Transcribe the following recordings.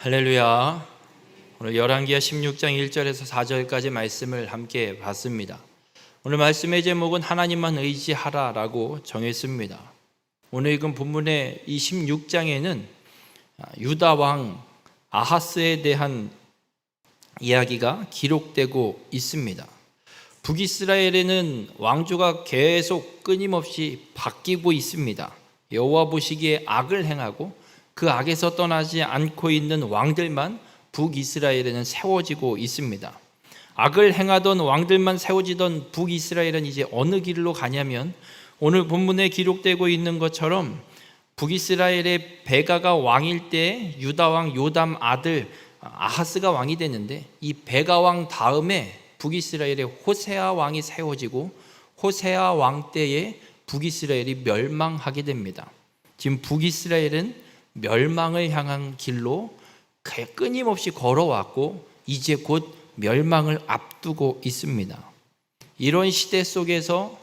할렐루야. 오늘 열왕기하 16장 1절에서 4절까지 말씀을 함께 봤습니다. 오늘 말씀의 제목은 하나님만 의지하라라고 정했습니다. 오늘 읽은 본문의 이 16장에는 유다 왕 아하스에 대한 이야기가 기록되고 있습니다. 북이스라엘에는 왕조가 계속 끊임없이 바뀌고 있습니다. 여호와 보시기에 악을 행하고 그 악에서 떠나지 않고 있는 왕들만 북이스라엘에는 세워지고 있습니다. 악을 행하던 왕들만 세워지던 북이스라엘은 이제 어느 길로 가냐면 오늘 본문에 기록되고 있는 것처럼 북이스라엘의 베가가 왕일 때 유다 왕 요담 아들 아하스가 왕이 됐는데, 이 베가 왕 다음에 북이스라엘의 호세아 왕이 세워지고 호세아 왕 때에 북이스라엘이 멸망하게 됩니다. 지금 북이스라엘은 멸망을 향한 길로 끊임없이 걸어왔고 이제 곧 멸망을 앞두고 있습니다. 이런 시대 속에서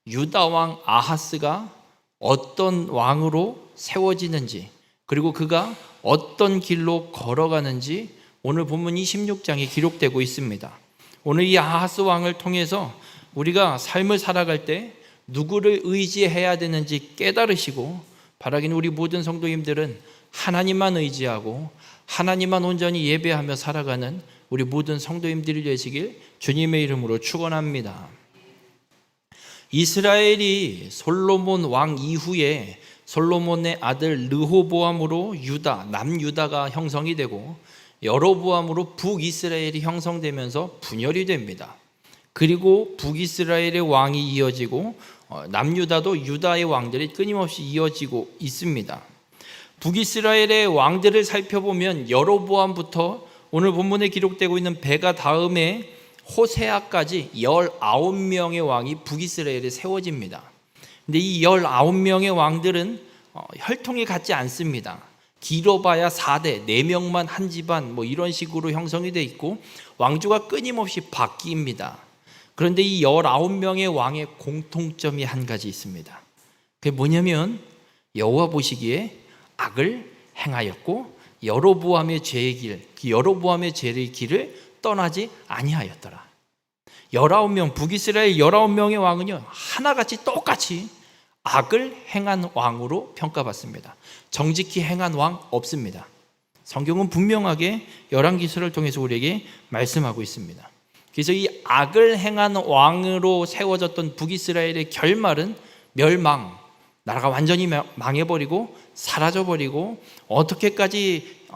유다 왕 아하스가 어떤 왕으로 세워지는지, 그리고 그가 어떤 길로 걸어가는지 오늘 본문 26장에 기록되고 있습니다. 오늘 이 아하스 왕을 통해서 우리가 삶을 살아갈 때 누구를 의지해야 되는지 깨달으시고, 바라기는 우리 모든 성도님들은 하나님만 의지하고 하나님만 온전히 예배하며 살아가는 우리 모든 성도님들이 되시길 주님의 이름으로 축원합니다. 이스라엘이 솔로몬 왕 이후에 솔로몬의 아들 르호보암으로 남유다가 형성이 되고 여로보암으로 북이스라엘이 형성되면서 분열이 됩니다. 그리고 북이스라엘의 왕이 이어지고 남유다도 유다의 왕들이 끊임없이 이어지고 있습니다. 북이스라엘의 왕들을 살펴보면 여로보암부터 오늘 본문에 기록되고 있는 베가 다음에 호세아까지 19명의 왕이 북이스라엘에 세워집니다. 근데 이 19명의 왕들은 혈통이 같지 않습니다. 길어봐야 4대, 4명만 한 집안 이런 식으로 형성이 되어 있고 왕조가 끊임없이 바뀝니다. 그런데 이 19명의 왕의 공통점이 한 가지 있습니다. 그게 뭐냐면 여호와 보시기에 악을 행하였고 여로보암의 죄의 길, 그 여로보암의 죄의 길을 떠나지 아니하였더라. 19명, 북이스라엘 19명의 왕은요, 하나같이 똑같이 악을 행한 왕으로 평가받습니다. 정직히 행한 왕 없습니다. 성경은 분명하게 열왕기서를 통해서 우리에게 말씀하고 있습니다. 그래서 이 악을 행한 왕으로 세워졌던 북이스라엘의 결말은 멸망, 나라가 완전히 망해버리고 사라져버리고, 어떻게까지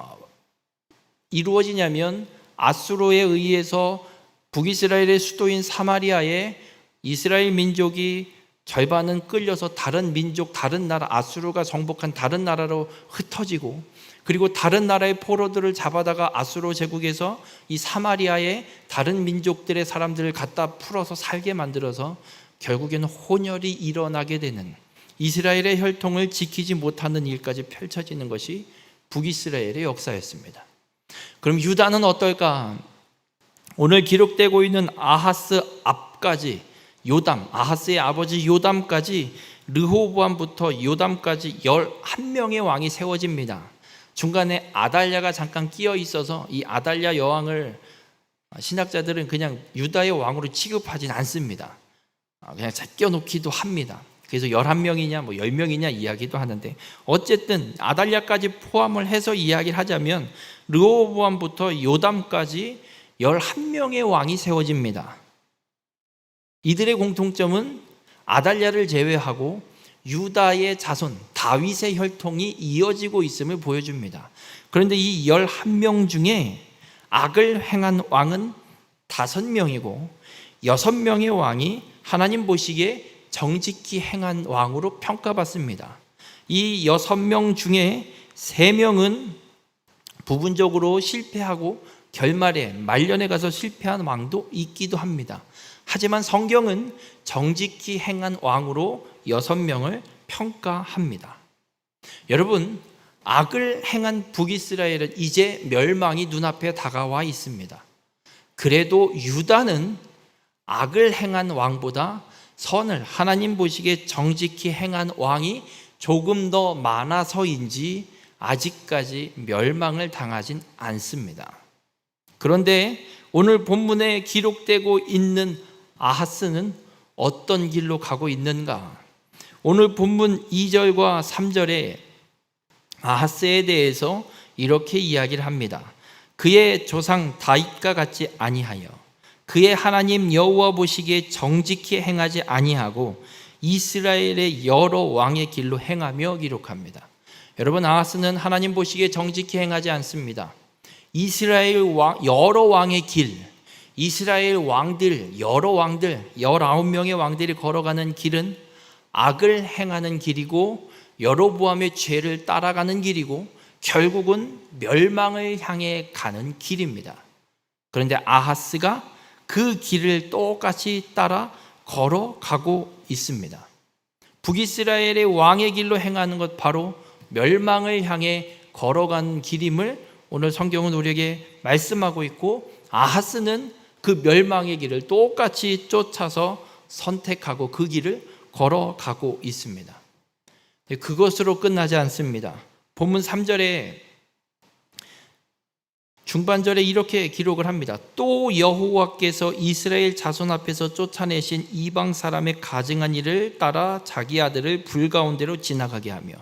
이루어지냐면 아수르에 의해서 북이스라엘의 수도인 사마리아에 이스라엘 민족이 절반은 끌려서 다른 민족, 다른 나라, 아수르가 정복한 다른 나라로 흩어지고, 그리고 다른 나라의 포로들을 잡아다가 아수르 제국에서 이 사마리아에 다른 민족들의 사람들을 갖다 풀어서 살게 만들어서 결국에는 혼혈이 일어나게 되는, 이스라엘의 혈통을 지키지 못하는 일까지 펼쳐지는 것이 북이스라엘의 역사였습니다. 그럼 유다는 어떨까? 오늘 기록되고 있는 아하스 앞까지 아하스의 아버지 요담까지, 르호보암부터 요담까지 11명의 왕이 세워집니다. 중간에 아달랴가 잠깐 끼어 있어서 이 아달랴 여왕을 신학자들은 그냥 유다의 왕으로 취급하진 않습니다. 그냥 제껴놓기도 합니다. 그래서 11명이냐 10명이냐 이야기도 하는데, 어쨌든 아달랴까지 포함을 해서 이야기를 하자면 르호보암부터 요담까지 11명의 왕이 세워집니다. 이들의 공통점은 아달랴를 제외하고 유다의 자손 다윗의 혈통이 이어지고 있음을 보여줍니다. 그런데 이 11명 중에 악을 행한 왕은 5명이고 6명의 왕이 하나님 보시기에 정직히 행한 왕으로 평가받습니다. 이 6명 중에 3명은 부분적으로 실패하고 결말에 말년에 가서 실패한 왕도 있기도 합니다. 하지만 성경은 정직히 행한 왕으로 6명을 평가합니다. 여러분, 악을 행한 북이스라엘은 이제 멸망이 눈앞에 다가와 있습니다. 그래도 유다는 악을 행한 왕보다 선을 하나님 보시기에 정직히 행한 왕이 조금 더 많아서인지 아직까지 멸망을 당하진 않습니다. 그런데 오늘 본문에 기록되고 있는 아하스는 어떤 길로 가고 있는가? 오늘 본문 2절과 3절에 아하스에 대해서 이렇게 이야기를 합니다. 그의 조상 다윗과 같지 아니하여 그의 하나님 여호와 보시기에 정직히 행하지 아니하고 이스라엘의 여러 왕의 길로 행하며 기록합니다. 여러분, 아하스는 하나님 보시기에 정직히 행하지 않습니다. 이스라엘 여러 왕의 길, 이스라엘 왕들, 여러 왕들, 19명의 왕들이 걸어가는 길은 악을 행하는 길이고 여로보암의 죄를 따라가는 길이고 결국은 멸망을 향해 가는 길입니다. 그런데 아하스가 그 길을 똑같이 따라 걸어가고 있습니다. 북이스라엘의 왕의 길로 행하는 것, 바로 멸망을 향해 걸어간 길임을 오늘 성경은 우리에게 말씀하고 있고, 아하스는 그 멸망의 길을 똑같이 쫓아서 선택하고 그 길을 걸어가고 있습니다. 그것으로 끝나지 않습니다. 본문 3절에 중반절에 이렇게 기록을 합니다. 또 여호와께서 이스라엘 자손 앞에서 쫓아내신 이방 사람의 가증한 일을 따라 자기 아들을 불 가운데로 지나가게 하며,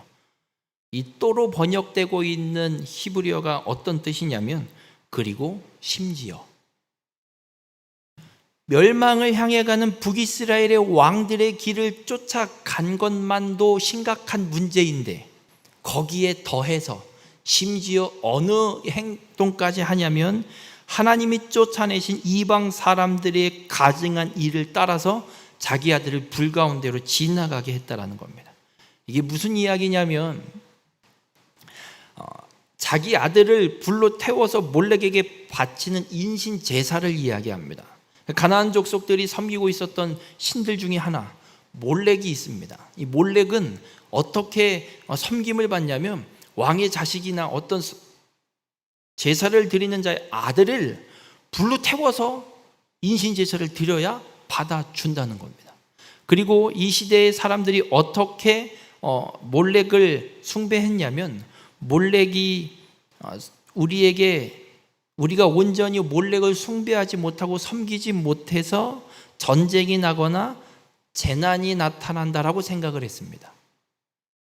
이 또로 번역되고 있는 히브리어가 어떤 뜻이냐면 그리고 심지어, 멸망을 향해 가는 북이스라엘의 왕들의 길을 쫓아간 것만도 심각한 문제인데 거기에 더해서 심지어 어느 행동까지 하냐면 하나님이 쫓아내신 이방 사람들의 가증한 일을 따라서 자기 아들을 불 가운데로 지나가게 했다라는 겁니다. 이게 무슨 이야기냐면 자기 아들을 불로 태워서 몰렉에게 바치는 인신 제사를 이야기합니다. 가나안 족속들이 섬기고 있었던 신들 중에 하나 몰렉이 있습니다. 이 몰렉은 어떻게 섬김을 받냐면 왕의 자식이나 어떤 제사를 드리는 자의 아들을 불로 태워서 인신 제사를 드려야 받아준다는 겁니다. 그리고 이 시대의 사람들이 어떻게 몰렉을 숭배했냐면, 몰렉이 우리가 온전히 몰렉을 숭배하지 못하고 섬기지 못해서 전쟁이 나거나 재난이 나타난다라고 생각을 했습니다.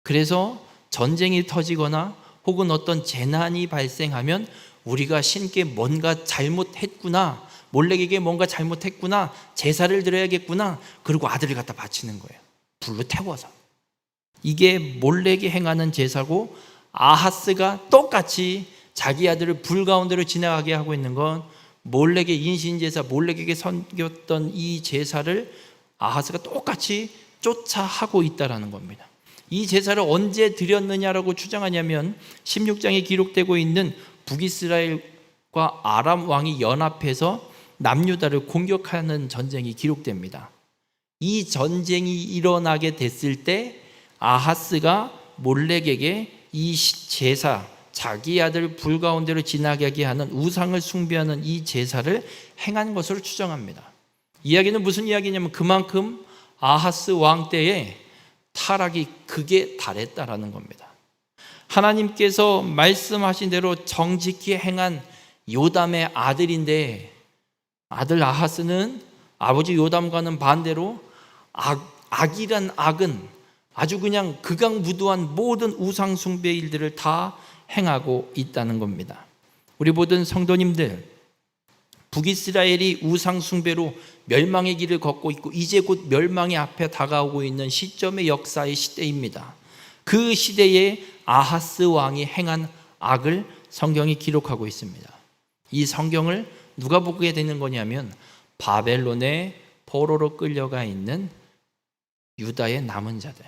그래서 전쟁이 터지거나 혹은 어떤 재난이 발생하면 우리가 신께 뭔가 잘못했구나, 몰렉에게 뭔가 잘못했구나, 제사를 드려야겠구나, 그리고 아들을 갖다 바치는 거예요. 불로 태워서. 이게 몰렉이 행하는 제사고, 아하스가 똑같이 자기 아들을 불 가운데로 지나가게 하고 있는 건 몰렉의 인신제사, 몰렉에게 섬겼던 이 제사를 아하스가 똑같이 쫓아하고 있다는 겁니다. 이 제사를 언제 드렸느냐라고 주장하냐면 16장에 기록되고 있는 북이스라엘과 아람 왕이 연합해서 남유다를 공격하는 전쟁이 기록됩니다. 이 전쟁이 일어나게 됐을 때 아하스가 몰렉에게 이 제사, 자기 아들 불 가운데로 지나가게 하는 우상을 숭배하는 이 제사를 행한 것으로 추정합니다. 이야기는 무슨 이야기냐면 그만큼 아하스 왕 때에 타락이 극에 달했다라는 겁니다. 하나님께서 말씀하신 대로 정직히 행한 요담의 아들인데, 아들 아하스는 아버지 요담과는 반대로 악이란 악은 아주 그냥 극악무도한 모든 우상 숭배 일들을 다 행하고 있다는 겁니다. 우리 모든 성도님들, 북이스라엘이 우상 숭배로 멸망의 길을 걷고 있고 이제 곧 멸망의 앞에 다가오고 있는 시점의 역사의 시대입니다. 그 시대에 아하스 왕이 행한 악을 성경이 기록하고 있습니다. 이 성경을 누가 보게 되는 거냐면 바벨론의 포로로 끌려가 있는 유다의 남은 자들.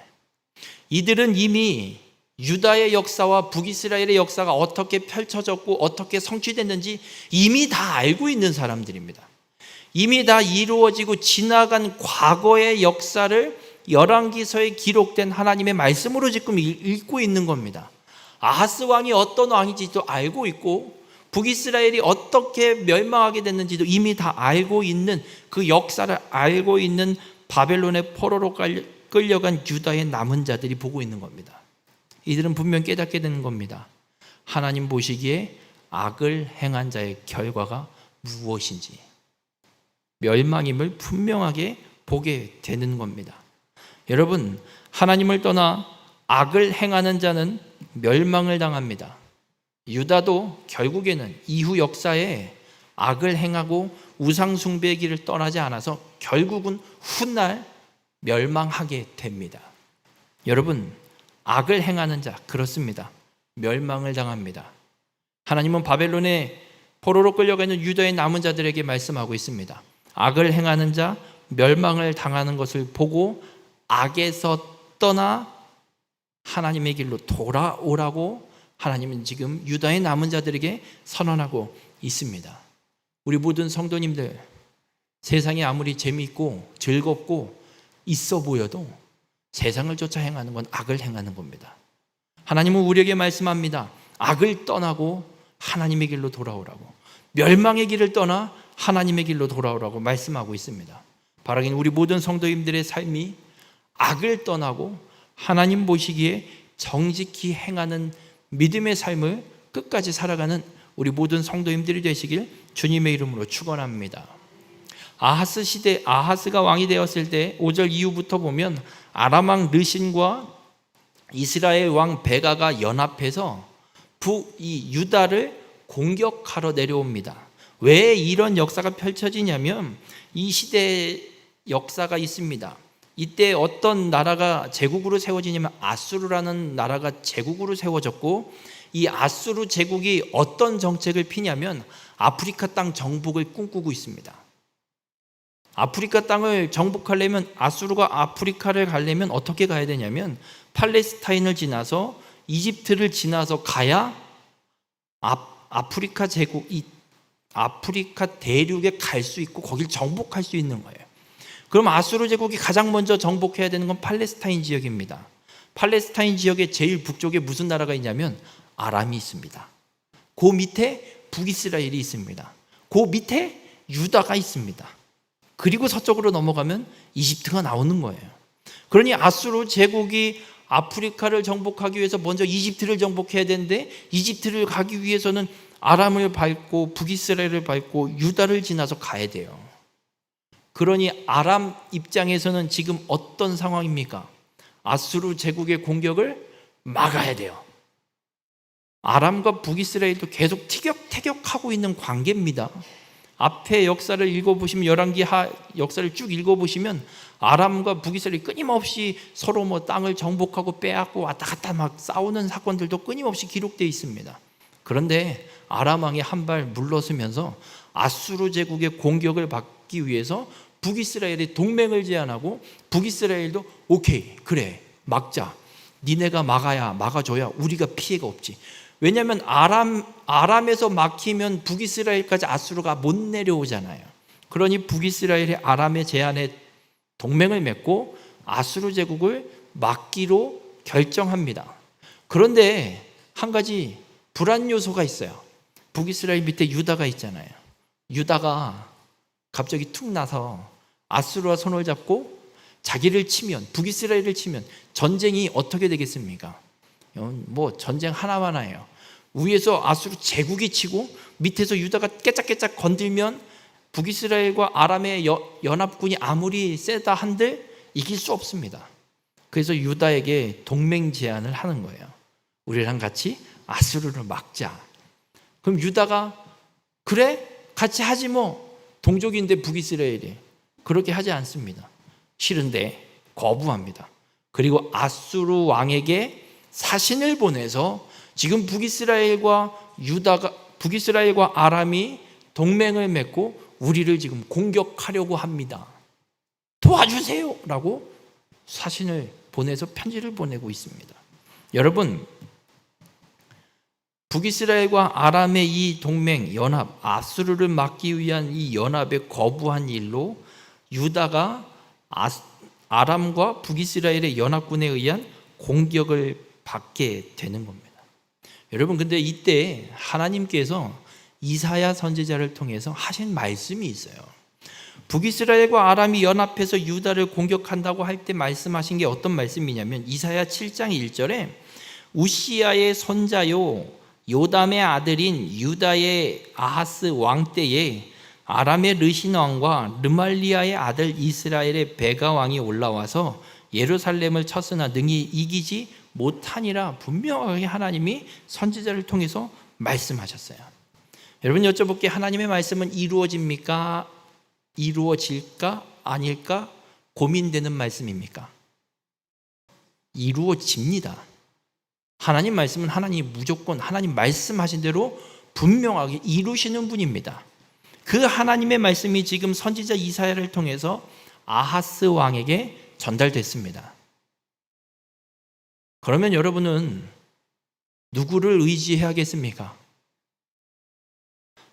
이들은 이미 유다의 역사와 북이스라엘의 역사가 어떻게 펼쳐졌고 어떻게 성취됐는지 이미 다 알고 있는 사람들입니다. 이미 다 이루어지고 지나간 과거의 역사를 열왕기서에 기록된 하나님의 말씀으로 지금 읽고 있는 겁니다. 아하스 왕이 어떤 왕인지도 알고 있고 북이스라엘이 어떻게 멸망하게 됐는지도 이미 다 알고 있는, 그 역사를 알고 있는 바벨론의 포로로 끌려간 유다의 남은 자들이 보고 있는 겁니다. 이들은 분명 깨닫게 되는 겁니다. 하나님 보시기에 악을 행한 자의 결과가 무엇인지 멸망임을 분명하게 보게 되는 겁니다. 여러분, 하나님을 떠나 악을 행하는 자는 멸망을 당합니다. 유다도 결국에는 이후 역사에 악을 행하고 우상 숭배의 길을 떠나지 않아서 결국은 훗날 멸망하게 됩니다. 여러분, 악을 행하는 자, 그렇습니다. 멸망을 당합니다. 하나님은 바벨론의 포로로 끌려가 있는 유다의 남은 자들에게 말씀하고 있습니다. 악을 행하는 자, 멸망을 당하는 것을 보고 악에서 떠나 하나님의 길로 돌아오라고 하나님은 지금 유다의 남은 자들에게 선언하고 있습니다. 우리 모든 성도님들, 세상이 아무리 재미있고 즐겁고 있어 보여도 세상을 쫓아 행하는 건 악을 행하는 겁니다. 하나님은 우리에게 말씀합니다. 악을 떠나고 하나님의 길로 돌아오라고, 멸망의 길을 떠나 하나님의 길로 돌아오라고 말씀하고 있습니다. 바라긴 우리 모든 성도님들의 삶이 악을 떠나고 하나님 보시기에 정직히 행하는 믿음의 삶을 끝까지 살아가는 우리 모든 성도님들이 되시길 주님의 이름으로 축원합니다. 아하스 시대, 아하스가 왕이 되었을 때 5절 이후부터 보면 아람 왕 르신과 이스라엘 왕 베가가 연합해서 이 유다를 공격하러 내려옵니다. 왜 이런 역사가 펼쳐지냐면 이 시대에 역사가 있습니다. 이때 어떤 나라가 제국으로 세워지냐면 아수르라는 나라가 제국으로 세워졌고, 이 아수르 제국이 어떤 정책을 피냐면 아프리카 땅 정복을 꿈꾸고 있습니다. 아프리카 땅을 정복하려면, 아수르가 아프리카를 가려면 어떻게 가야 되냐면 팔레스타인을 지나서 이집트를 지나서 가야 아프리카 제국, 이 아프리카 대륙에 갈 수 있고 거길 정복할 수 있는 거예요. 그럼 아수르 제국이 가장 먼저 정복해야 되는 건 팔레스타인 지역입니다. 팔레스타인 지역의 제일 북쪽에 무슨 나라가 있냐면 아람이 있습니다. 그 밑에 북이스라엘이 있습니다. 그 밑에 유다가 있습니다. 그리고 서쪽으로 넘어가면 이집트가 나오는 거예요. 그러니 아수르 제국이 아프리카를 정복하기 위해서 먼저 이집트를 정복해야 되는데, 이집트를 가기 위해서는 아람을 밟고 북이스라엘을 밟고 유다를 지나서 가야 돼요. 그러니 아람 입장에서는 지금 어떤 상황입니까? 아수르 제국의 공격을 막아야 돼요. 아람과 북이스라엘도 계속 티격태격하고 있는 관계입니다. 앞에 역사를 읽어보시면, 열왕기 역사를 쭉 읽어보시면 아람과 북이스라엘이 끊임없이 서로 땅을 정복하고 빼앗고 왔다 갔다 막 싸우는 사건들도 끊임없이 기록되어 있습니다. 그런데 아람 왕이 한 발 물러서면서 아수르 제국의 공격을 받기 위해서 북이스라엘의 동맹을 제안하고, 북이스라엘도 오케이, 그래, 막자. 니네가 막아줘야 우리가 피해가 없지. 왜냐하면 아람에서 막히면 북이스라엘까지 아수르가 못 내려오잖아요. 그러니 북이스라엘이 아람의 제안에 동맹을 맺고 아수르 제국을 막기로 결정합니다. 그런데 한 가지 불안 요소가 있어요. 북이스라엘 밑에 유다가 있잖아요. 유다가 갑자기 툭 나서 아수르와 손을 잡고 자기를 치면, 북이스라엘을 치면 전쟁이 어떻게 되겠습니까? 전쟁 하나하나예요. 위에서 아수르 제국이 치고 밑에서 유다가 깨짝깨짝 건들면 북이스라엘과 아람의 연합군이 아무리 세다 한들 이길 수 없습니다. 그래서 유다에게 동맹 제안을 하는 거예요. 우리랑 같이 아수르를 막자. 그럼 유다가 그래? 같이 하지 뭐. 동족인데 북이스라엘이. 그렇게 하지 않습니다. 싫은데 거부합니다. 그리고 아수르 왕에게 사신을 보내서 지금 북이스라엘과 아람이 동맹을 맺고 우리를 지금 공격하려고 합니다. 도와주세요! 라고 사신을 보내서 편지를 보내고 있습니다. 여러분, 북이스라엘과 아람의 이 동맹, 연합, 아수르를 막기 위한 이 연합에 거부한 일로 유다가 아람과 북이스라엘의 연합군에 의한 공격을 받게 되는 겁니다. 여러분, 근데 이때 하나님께서 이사야 선지자를 통해서 하신 말씀이 있어요. 북이스라엘과 아람이 연합해서 유다를 공격한다고 할 때 말씀하신 게 어떤 말씀이냐면 이사야 7장 1절에 우시야의 손자요 요담의 아들인 유다의 아하스 왕 때에 아람의 르신 왕과 르말리아의 아들 이스라엘의 베가 왕이 올라와서 예루살렘을 쳤으나 능히 이기지 못하니라. 분명하게 하나님이 선지자를 통해서 말씀하셨어요. 여러분, 여쭤볼게. 하나님의 말씀은 이루어집니까? 이루어질까? 아닐까? 고민되는 말씀입니까? 이루어집니다. 하나님 말씀은 하나님이 무조건 하나님 말씀하신 대로 분명하게 이루시는 분입니다. 그 하나님의 말씀이 지금 선지자 이사야를 통해서 아하스 왕에게 전달됐습니다. 그러면 여러분은 누구를 의지해야겠습니까?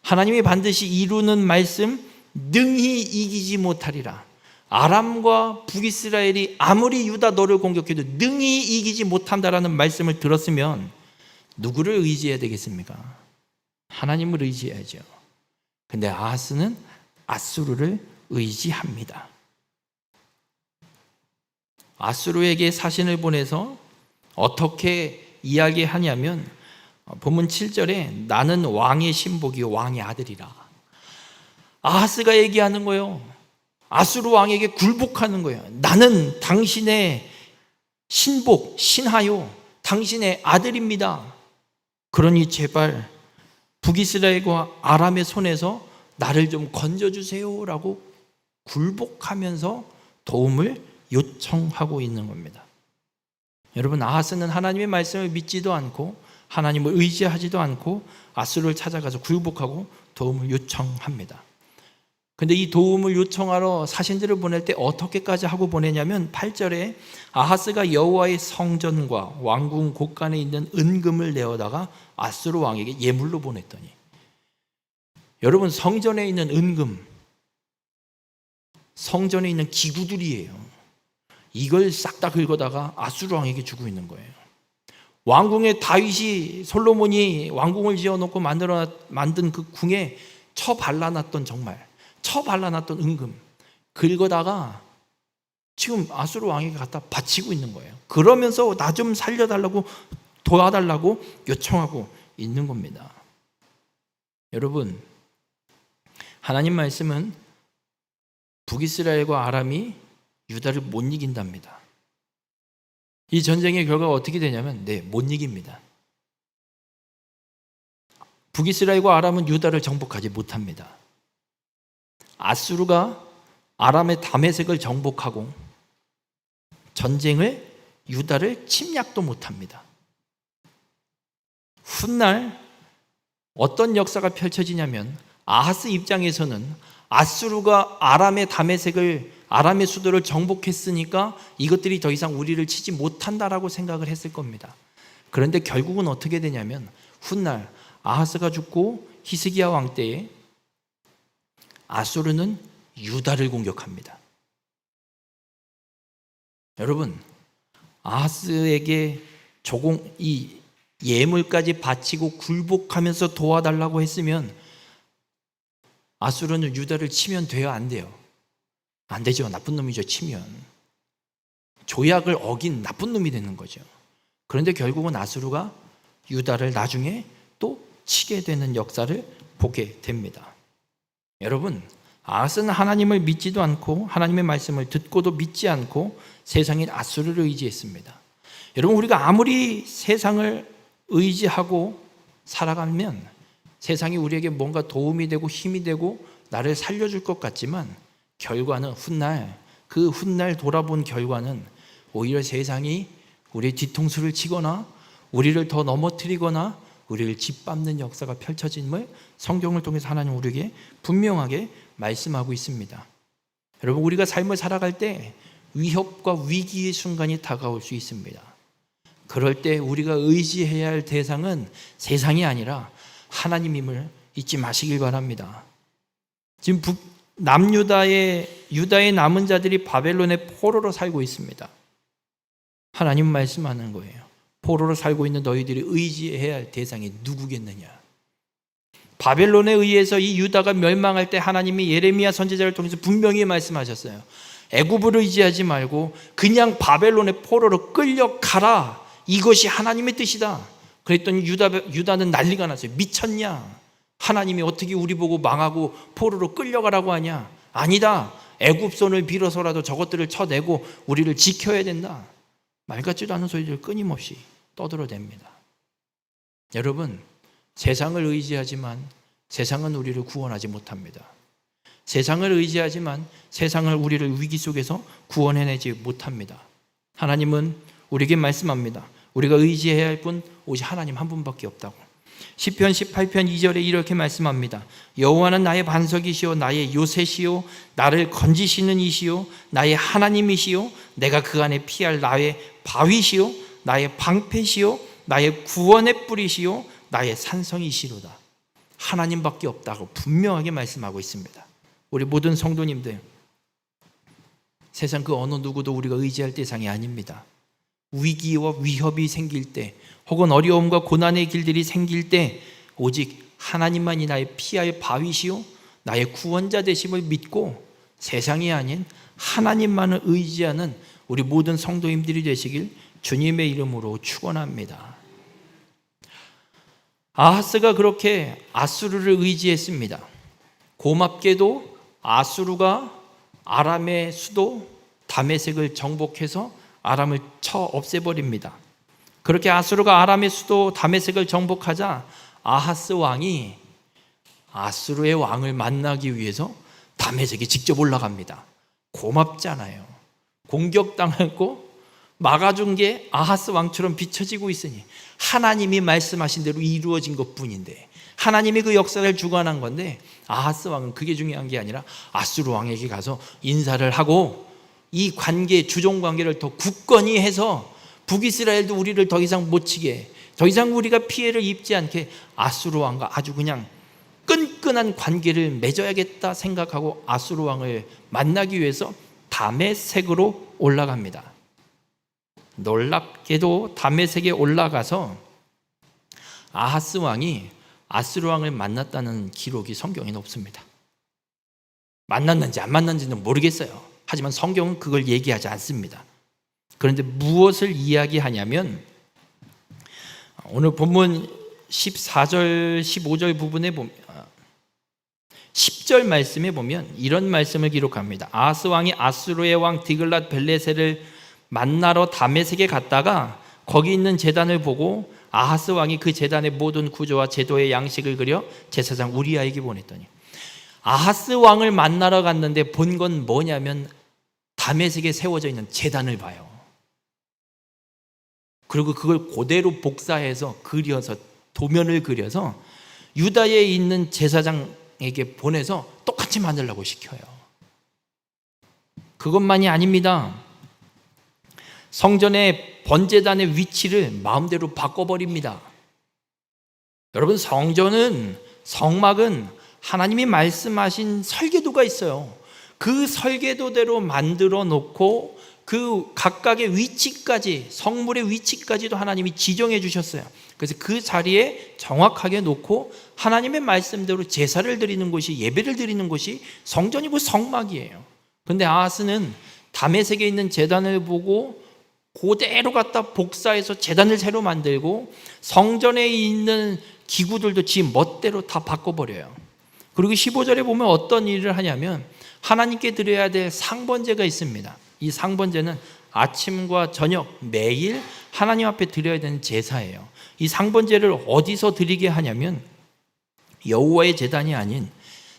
하나님이 반드시 이루는 말씀, 능히 이기지 못하리라. 아람과 북이스라엘이 아무리 유다 너를 공격해도 능히 이기지 못한다라는 말씀을 들었으면 누구를 의지해야 되겠습니까? 하나님을 의지해야죠. 근데 아하스는 아수르를 의지합니다. 아수르에게 사신을 보내서 어떻게 이야기하냐면 본문 7절에 나는 왕의 신복이요 왕의 아들이라. 아하스가 얘기하는 거예요. 아수르 왕에게 굴복하는 거예요. 나는 당신의 신복, 신하요 당신의 아들입니다. 그러니 제발 북이스라엘과 아람의 손에서 나를 좀 건져주세요 라고 굴복하면서 도움을 요청하고 있는 겁니다. 여러분, 아하스는 하나님의 말씀을 믿지도 않고 하나님을 의지하지도 않고 아수르를 찾아가서 굴복하고 도움을 요청합니다. 근데 이 도움을 요청하러 사신들을 보낼 때 어떻게까지 하고 보내냐면 8절에 아하스가 여호와의 성전과 왕궁 곳간에 있는 은금을 내어다가 아수르 왕에게 예물로 보냈더니, 여러분, 성전에 있는 은금, 성전에 있는 기구들이에요. 이걸 싹 다 긁어다가 아수르 왕에게 주고 있는 거예요. 왕궁에 다윗이, 솔로몬이 왕궁을 지어놓고 만든 그 궁에 처발라놨던 은금 긁어다가 지금 아수르 왕에게 갖다 바치고 있는 거예요. 그러면서 나 좀 살려달라고, 도와달라고 요청하고 있는 겁니다. 여러분, 하나님 말씀은 북이스라엘과 아람이 유다를 못 이긴답니다. 이 전쟁의 결과가 어떻게 되냐면 못 이깁니다. 북이스라엘과 아람은 유다를 정복하지 못합니다. 아수르가 아람의 다메섹을 정복하고 전쟁을 유다를 침략도 못합니다. 훗날 어떤 역사가 펼쳐지냐면 아하스 입장에서는 아수르가 아람의 다메섹을, 아람의 수도를 정복했으니까 이것들이 더 이상 우리를 치지 못한다라고 생각을 했을 겁니다. 그런데 결국은 어떻게 되냐면 훗날 아하스가 죽고 히스기야 왕 때에 아수르는 유다를 공격합니다. 여러분, 아하스에게 이 예물까지 바치고 굴복하면서 도와달라고 했으면 아수르는 유다를 치면 돼요, 안 돼요? 안 되죠. 나쁜 놈이죠. 치면 조약을 어긴 나쁜 놈이 되는 거죠. 그런데 결국은 아수르가 유다를 나중에 또 치게 되는 역사를 보게 됩니다. 여러분, 아하스는 하나님을 믿지도 않고 하나님의 말씀을 듣고도 믿지 않고 세상인 아수르를 의지했습니다. 여러분, 우리가 아무리 세상을 의지하고 살아가면 세상이 우리에게 뭔가 도움이 되고 힘이 되고 나를 살려줄 것 같지만 결과는 그 훗날 돌아본 결과는 오히려 세상이 우리의 뒤통수를 치거나 우리를 더 넘어뜨리거나 우리를 짓밟는 역사가 펼쳐짐을 성경을 통해서 하나님 우리에게 분명하게 말씀하고 있습니다. 여러분, 우리가 삶을 살아갈 때 위협과 위기의 순간이 다가올 수 있습니다. 그럴 때 우리가 의지해야 할 대상은 세상이 아니라 하나님임을 잊지 마시길 바랍니다. 지금 유다의 남은 자들이 바벨론의 포로로 살고 있습니다. 하나님 말씀하는 거예요. 포로로 살고 있는 너희들이 의지해야 할 대상이 누구겠느냐? 바벨론에 의해서 이 유다가 멸망할 때 하나님이 예레미야 선지자를 통해서 분명히 말씀하셨어요. 애굽을 의지하지 말고 그냥 바벨론의 포로로 끌려가라. 이것이 하나님의 뜻이다. 그랬더니 유다는 난리가 났어요. 미쳤냐? 하나님이 어떻게 우리 보고 망하고 포로로 끌려가라고 하냐? 아니다. 애굽 손을 빌어서라도 저것들을 쳐내고 우리를 지켜야 된다. 말 같지도 않은 소리를 끊임없이 떠들어댑니다. 여러분, 세상을 의지하지만 세상은 우리를 구원하지 못합니다. 세상을 의지하지만 세상을 우리를 위기 속에서 구원해내지 못합니다. 하나님은 우리에게 말씀합니다. 우리가 의지해야 할 분 오직 하나님 한 분밖에 없다고. 시편 18편 2절에 이렇게 말씀합니다. 여호와는 나의 반석이시요 나의 요새시요 나를 건지시는 이시요 나의 하나님이시요 내가 그 안에 피할 나의 바위시요 나의 방패시요 나의 구원의 뿌리시요 나의 산성이시로다. 하나님밖에 없다고 분명하게 말씀하고 있습니다. 우리 모든 성도님들, 세상 그 어느 누구도 우리가 의지할 대상이 아닙니다. 위기와 위협이 생길 때, 혹은 어려움과 고난의 길들이 생길 때 오직 하나님만이 나의 피할 바위시요 나의 구원자 되심을 믿고 세상이 아닌 하나님만을 의지하는 우리 모든 성도님들이 되시길 주님의 이름으로 축원합니다. 아하스가 그렇게 아수르를 의지했습니다. 고맙게도 아수르가 아람의 수도 다메섹을 정복해서 아람을 쳐 없애버립니다. 그렇게 아수르가 아람의 수도 다메섹을 정복하자 아하스 왕이 아수르의 왕을 만나기 위해서 다메섹에 직접 올라갑니다. 고맙잖아요. 공격당했고 막아준 게 아하스 왕처럼 비춰지고 있으니 하나님이 말씀하신 대로 이루어진 것뿐인데, 하나님이 그 역사를 주관한 건데 아하스 왕은 그게 중요한 게 아니라 아수르 왕에게 가서 인사를 하고 이 관계, 주종 관계를 더 굳건히 해서 북이스라엘도 우리를 더 이상 못 치게, 더 이상 우리가 피해를 입지 않게 아수르 왕과 아주 그냥 끈끈한 관계를 맺어야겠다 생각하고 아수르 왕을 만나기 위해서 다메섹으로 올라갑니다. 놀랍게도 다메섹에 올라가서 아하스 왕이 아수르 왕을 만났다는 기록이 성경에는 없습니다. 만났는지 안 만났는지는 모르겠어요. 하지만 성경은 그걸 얘기하지 않습니다. 그런데 무엇을 이야기하냐면 오늘 본문 14절, 15절 부분에 보면 10절 말씀에 보면 이런 말씀을 기록합니다. 아하스 왕이 아수르의 왕 디글랏 벨레셀을 만나러 다메섹에 갔다가 거기 있는 제단을 보고 아하스 왕이 그 제단의 모든 구조와 제도의 양식을 그려 제사장 우리아에게 보냈더니, 아하스 왕을 만나러 갔는데 본 건 뭐냐면 다메섹에 세워져 있는 제단을 봐요. 그리고 그걸 그대로 복사해서 그려서 도면을 그려서 유다에 있는 제사장에게 보내서 똑같이 만들라고 시켜요. 그것만이 아닙니다. 성전의 번제단의 위치를 마음대로 바꿔버립니다. 여러분, 성전은, 성막은 하나님이 말씀하신 설계도가 있어요. 그 설계도대로 만들어 놓고 그 각각의 위치까지, 성물의 위치까지도 하나님이 지정해 주셨어요. 그래서 그 자리에 정확하게 놓고 하나님의 말씀대로 제사를 드리는 곳이, 예배를 드리는 곳이 성전이고 성막이에요. 그런데 아하스는 다메섹에 있는 제단을 보고 그대로 갖다 복사해서 제단을 새로 만들고 성전에 있는 기구들도 지 멋대로 다 바꿔버려요. 그리고 15절에 보면 어떤 일을 하냐면 하나님께 드려야 될 상번제가 있습니다. 이 상번제는 아침과 저녁 매일 하나님 앞에 드려야 되는 제사예요. 이 상번제를 어디서 드리게 하냐면 여호와의 제단이 아닌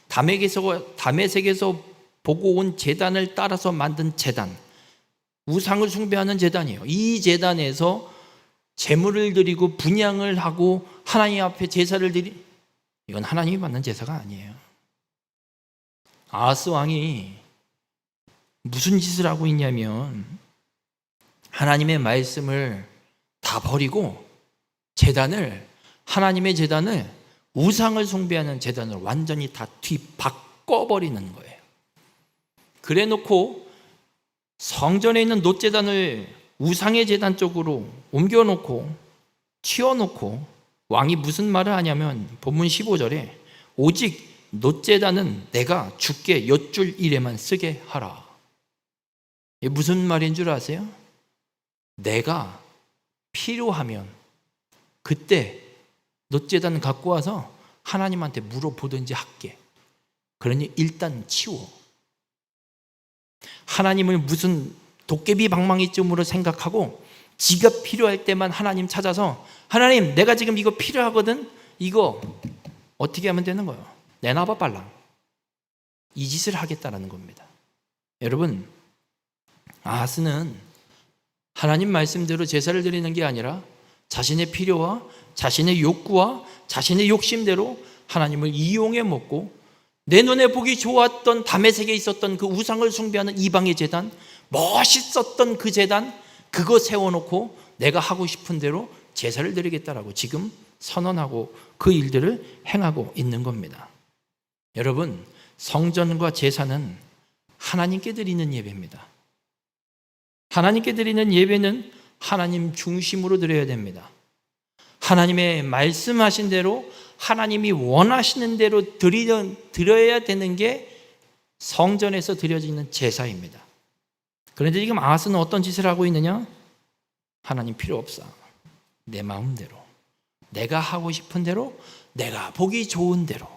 다메섹에서 보고 온 제단을 따라서 만든 제단, 우상을 숭배하는 제단이에요. 이 제단에서 제물을 드리고 분향을 하고 하나님 앞에 제사를 이건 하나님이 받는 제사가 아니에요. 아하스 왕이 무슨 짓을 하고 있냐면 하나님의 말씀을 다 버리고 하나님의 제단을 우상을 숭배하는 제단으로 완전히 다 뒤바꿔버리는 거예요. 그래 놓고 성전에 있는 놋제단을 우상의 제단 쪽으로 옮겨놓고 치워놓고 왕이 무슨 말을 하냐면 본문 15절에 오직 놋제단은 내가 주께 여쭐 일에만 쓰게 하라. 이게 무슨 말인 줄 아세요? 내가 필요하면 그때 놋제단 갖고 와서 하나님한테 물어보든지 할게. 그러니 일단 치워. 하나님을 무슨 도깨비 방망이쯤으로 생각하고 지가 필요할 때만 하나님 찾아서 하나님 내가 지금 이거 필요하거든. 이거 어떻게 하면 되는 거예요? 내놔봐 빨랑. 이 짓을 하겠다라는 겁니다. 여러분, 아하스는 하나님 말씀대로 제사를 드리는 게 아니라 자신의 필요와 자신의 욕구와 자신의 욕심대로 하나님을 이용해 먹고 내 눈에 보기 좋았던 다메섹에 있었던 그 우상을 숭배하는 이방의 제단, 멋있었던 그 제단, 그거 세워놓고 내가 하고 싶은 대로 제사를 드리겠다라고 지금 선언하고 그 일들을 행하고 있는 겁니다. 여러분, 성전과 제사는 하나님께 드리는 예배입니다. 하나님께 드리는 예배는 하나님 중심으로 드려야 됩니다. 하나님의 말씀하신 대로 하나님이 원하시는 대로 드려야 되는 게 성전에서 드려지는 제사입니다. 그런데 지금 아하스는 어떤 짓을 하고 있느냐? 하나님 필요 없어. 내 마음대로, 내가 하고 싶은 대로, 내가 보기 좋은 대로.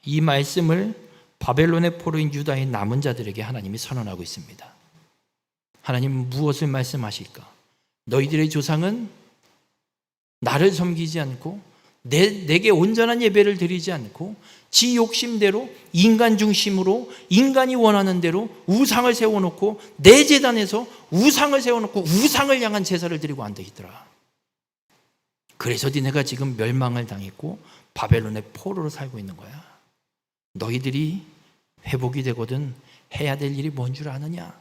이 말씀을 바벨론의 포로인 유다의 남은 자들에게 하나님이 선언하고 있습니다. 하나님은 무엇을 말씀하실까? 너희들의 조상은 나를 섬기지 않고 내게 온전한 예배를 드리지 않고 지 욕심대로 인간 중심으로 인간이 원하는 대로 우상을 세워놓고 내 제단에서 우상을 세워놓고 우상을 향한 제사를 드리고 앉아있더라. 그래서 니네가 지금 멸망을 당했고 바벨론의 포로로 살고 있는 거야. 너희들이 회복이 되거든 해야 될 일이 뭔 줄 아느냐?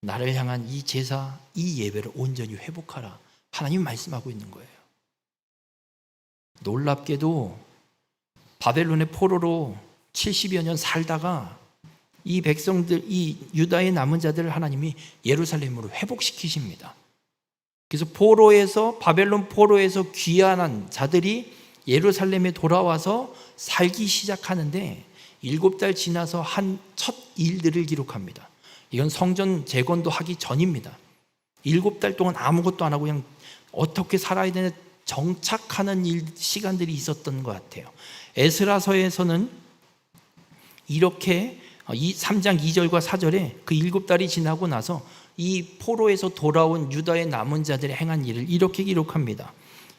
나를 향한 이 제사, 이 예배를 온전히 회복하라. 하나님 말씀하고 있는 거예요. 놀랍게도 바벨론의 포로로 70여 년 살다가 이 백성들, 이 유다의 남은 자들을 하나님이 예루살렘으로 회복시키십니다. 그래서 바벨론 포로에서 귀환한 자들이 예루살렘에 돌아와서 살기 시작하는데 7달 지나서 한 첫 일들을 기록합니다. 이건 성전 재건도 하기 전입니다. 7달 동안 아무것도 안 하고 그냥 어떻게 살아야 되나 정착하는 시간들이 있었던 것 같아요. 에스라서에서는 이렇게 3장 2절과 4절에 그 7달이 지나고 나서 이 포로에서 돌아온 유다의 남은 자들이 행한 일을 이렇게 기록합니다.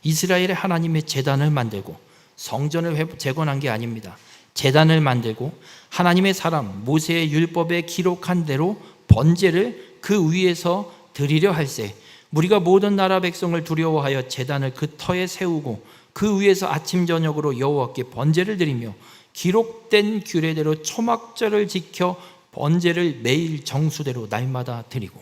이스라엘의 하나님의 제단을 만들고 성전을 재건한 게 아닙니다. 제단을 만들고 하나님의 사람 모세의 율법에 기록한 대로 번제를 그 위에서 드리려 할세 우리가 모든 나라 백성을 두려워하여 제단을 그 터에 세우고 그 위에서 아침 저녁으로 여호와께 번제를 드리며 기록된 규례대로 초막절을 지켜 번제를 매일 정수대로 날마다 드리고.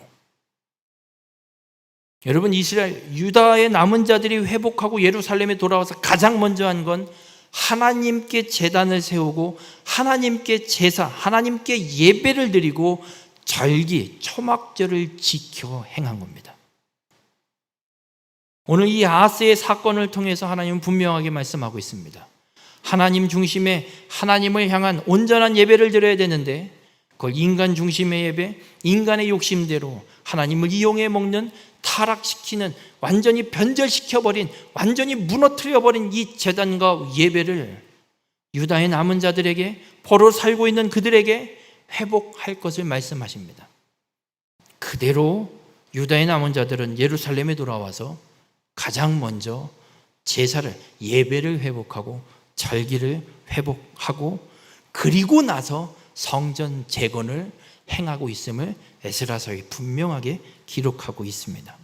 여러분, 유다의 남은 자들이 회복하고 예루살렘에 돌아와서 가장 먼저 한 건 하나님께 제단을 세우고 하나님께 제사, 하나님께 예배를 드리고 절기, 초막절을 지켜 행한 겁니다. 오늘 이 아하스의 사건을 통해서 하나님은 분명하게 말씀하고 있습니다. 하나님 중심의 하나님을 향한 온전한 예배를 드려야 되는데 그걸 인간 중심의 예배, 인간의 욕심대로 하나님을 이용해 먹는 타락시키는 완전히 변절시켜버린 완전히 무너뜨려버린 이 제단과 예배를 유다의 남은 자들에게 포로 살고 있는 그들에게 회복할 것을 말씀하십니다. 그대로 유다의 남은 자들은 예루살렘에 돌아와서 가장 먼저 제사를 예배를 회복하고 절기를 회복하고 그리고 나서 성전 재건을 행하고 있음을 에스라서에 분명하게 기록하고 있습니다.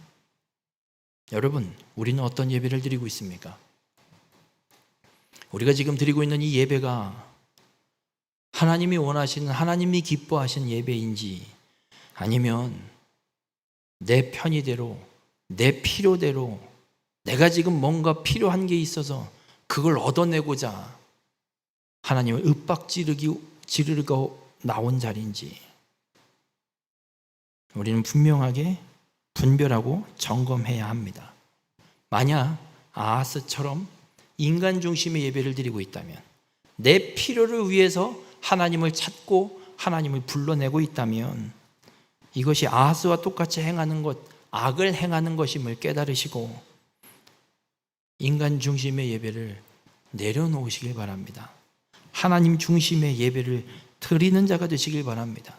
여러분, 우리는 어떤 예배를 드리고 있습니까? 우리가 지금 드리고 있는 이 예배가 하나님이 원하시는, 하나님이 기뻐하시는 예배인지 아니면 내 편의대로, 내 필요대로 내가 지금 뭔가 필요한 게 있어서 그걸 얻어내고자 하나님을 윽박지르고 나온 자리인지 우리는 분명하게 분별하고 점검해야 합니다. 만약 아하스처럼 인간 중심의 예배를 드리고 있다면, 내 필요를 위해서 하나님을 찾고 하나님을 불러내고 있다면 이것이 아하스와 똑같이 행하는 것 악을 행하는 것임을 깨달으시고 인간 중심의 예배를 내려놓으시길 바랍니다. 하나님 중심의 예배를 드리는 자가 되시길 바랍니다.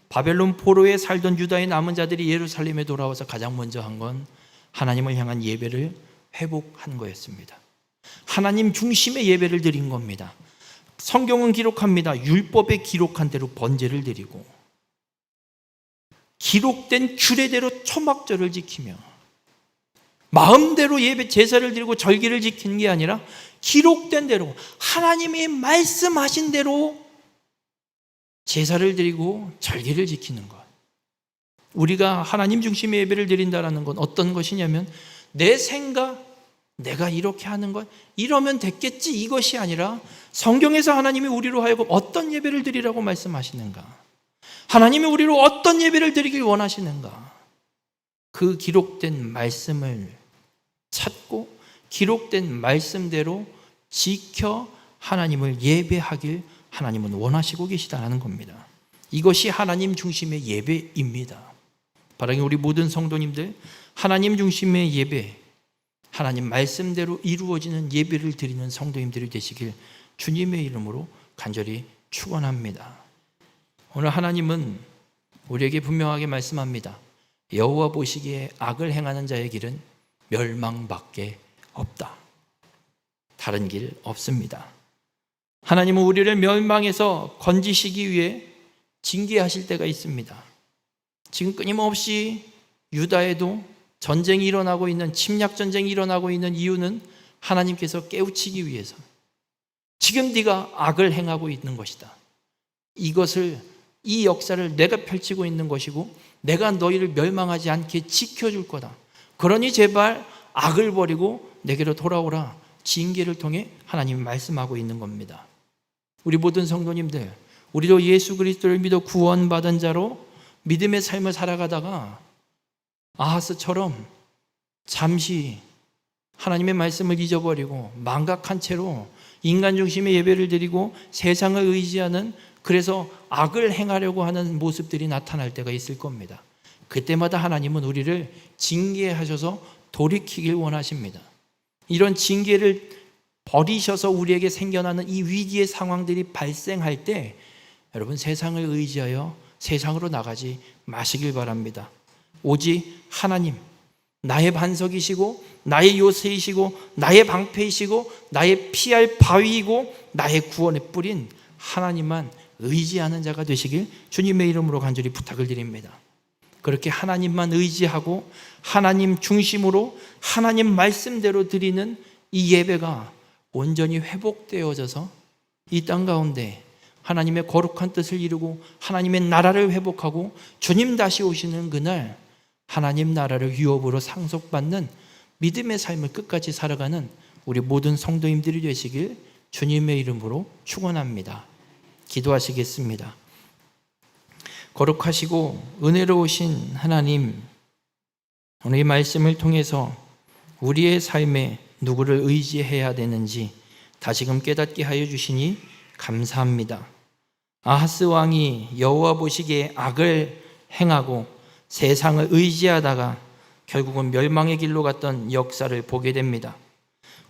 바벨론 포로에 살던 유다의 남은 자들이 예루살렘에 돌아와서 가장 먼저 한 건 하나님을 향한 예배를 회복한 거였습니다. 하나님 중심의 예배를 드린 겁니다. 성경은 기록합니다. 율법에 기록한 대로 번제를 드리고 기록된 규례대로 초막절을 지키며 마음대로 예배 제사를 드리고 절기를 지키는 게 아니라 기록된 대로 하나님이 말씀하신 대로 제사를 드리고 절기를 지키는 것. 우리가 하나님 중심의 예배를 드린다는 건 어떤 것이냐면 내 생각, 내가 이렇게 하는 것, 이러면 됐겠지 이것이 아니라 성경에서 하나님이 우리로 하여금 어떤 예배를 드리라고 말씀하시는가, 하나님이 우리로 어떤 예배를 드리길 원하시는가, 그 기록된 말씀을 찾고 기록된 말씀대로 지켜 하나님을 예배하길 하나님은 원하시고 계시다는 겁니다. 이것이 하나님 중심의 예배입니다. 바라기 우리 모든 성도님들 하나님 중심의 예배, 하나님 말씀대로 이루어지는 예배를 드리는 성도님들이 되시길 주님의 이름으로 간절히 축원합니다. 오늘 하나님은 우리에게 분명하게 말씀합니다. 여호와 보시기에 악을 행하는 자의 길은 멸망밖에 없다. 다른 길 없습니다. 하나님은 우리를 멸망에서 건지시기 위해 징계하실 때가 있습니다. 지금 끊임없이 유다에도 전쟁이 일어나고 있는, 침략 전쟁이 일어나고 있는 이유는 하나님께서 깨우치기 위해서 지금 네가 악을 행하고 있는 것이다. 이 역사를 내가 펼치고 있는 것이고 내가 너희를 멸망하지 않게 지켜줄 거다. 그러니 제발 악을 버리고 내게로 돌아오라. 징계를 통해 하나님이 말씀하고 있는 겁니다. 우리 모든 성도님들, 우리도 예수 그리스도를 믿어 구원받은 자로 믿음의 삶을 살아가다가 아하스처럼 잠시 하나님의 말씀을 잊어버리고 망각한 채로 인간 중심의 예배를 드리고 세상을 의지하는, 그래서 악을 행하려고 하는 모습들이 나타날 때가 있을 겁니다. 그때마다 하나님은 우리를 징계하셔서 돌이키길 원하십니다. 이런 징계를 버리셔서 우리에게 생겨나는 이 위기의 상황들이 발생할 때 여러분 세상을 의지하여 세상으로 나가지 마시길 바랍니다. 오직 하나님, 나의 반석이시고 나의 요새이시고 나의 방패이시고 나의 피할 바위이고 나의 구원의 뿌린 하나님만 의지하는 자가 되시길 주님의 이름으로 간절히 부탁을 드립니다. 그렇게 하나님만 의지하고 하나님 중심으로 하나님 말씀대로 드리는 이 예배가 온전히 회복되어져서 이 땅 가운데 하나님의 거룩한 뜻을 이루고 하나님의 나라를 회복하고 주님 다시 오시는 그날 하나님 나라를 유업으로 상속받는 믿음의 삶을 끝까지 살아가는 우리 모든 성도님들이 되시길 주님의 이름으로 축원합니다. 기도하시겠습니다. 거룩하시고 은혜로우신 하나님, 오늘 이 말씀을 통해서 우리의 삶에 누구를 의지해야 되는지 다시금 깨닫게 하여 주시니 감사합니다. 아하스 왕이 여호와 보시기에 악을 행하고 세상을 의지하다가 결국은 멸망의 길로 갔던 역사를 보게 됩니다.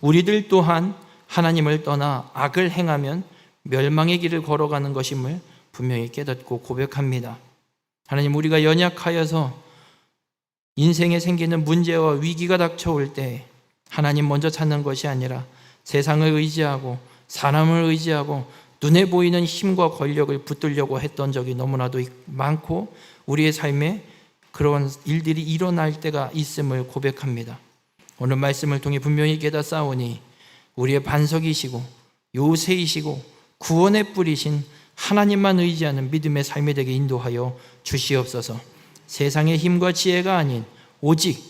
우리들 또한 하나님을 떠나 악을 행하면 멸망의 길을 걸어가는 것임을 분명히 깨닫고 고백합니다. 하나님, 우리가 연약하여서 인생에 생기는 문제와 위기가 닥쳐올 때 하나님 먼저 찾는 것이 아니라 세상을 의지하고 사람을 의지하고 눈에 보이는 힘과 권력을 붙들려고 했던 적이 너무나도 많고 우리의 삶에 그런 일들이 일어날 때가 있음을 고백합니다. 오늘 말씀을 통해 분명히 깨닫사오니 우리의 반석이시고 요새이시고 구원의 뿌리신 하나님만 의지하는 믿음의 삶이 되게 인도하여 주시옵소서. 세상의 힘과 지혜가 아닌 오직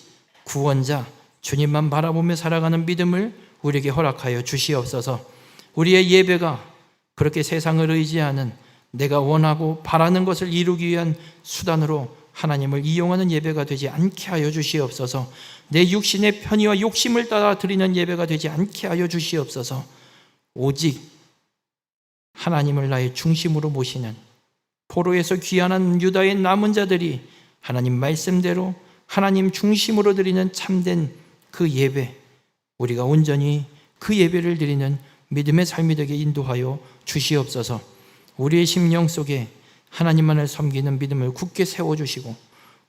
구원자 주님만 바라보며 살아가는 믿음을 우리에게 허락하여 주시옵소서. 우리의 예배가 그렇게 세상을 의지하는 내가 원하고 바라는 것을 이루기 위한 수단으로 하나님을 이용하는 예배가 되지 않게 하여 주시옵소서. 내 육신의 편의와 욕심을 따라 드리는 예배가 되지 않게 하여 주시옵소서. 오직 하나님을 나의 중심으로 모시는 포로에서 귀환한 유다의 남은 자들이 하나님 말씀대로 하나님 중심으로 드리는 참된 그 예배, 우리가 온전히 그 예배를 드리는 믿음의 삶이 되게 인도하여 주시옵소서. 우리의 심령 속에 하나님만을 섬기는 믿음을 굳게 세워주시고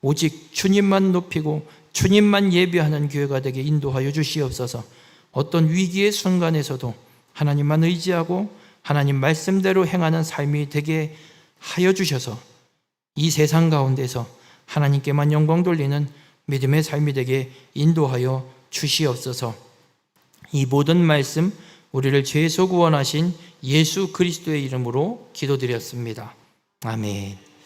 오직 주님만 높이고 주님만 예배하는 교회가 되게 인도하여 주시옵소서. 어떤 위기의 순간에서도 하나님만 의지하고 하나님 말씀대로 행하는 삶이 되게 하여 주셔서 이 세상 가운데서 하나님께만 영광 돌리는 믿음의 삶이 되게 인도하여 주시옵소서. 이 모든 말씀 우리를 죄에서 구원하신 예수 그리스도의 이름으로 기도드렸습니다. 아멘.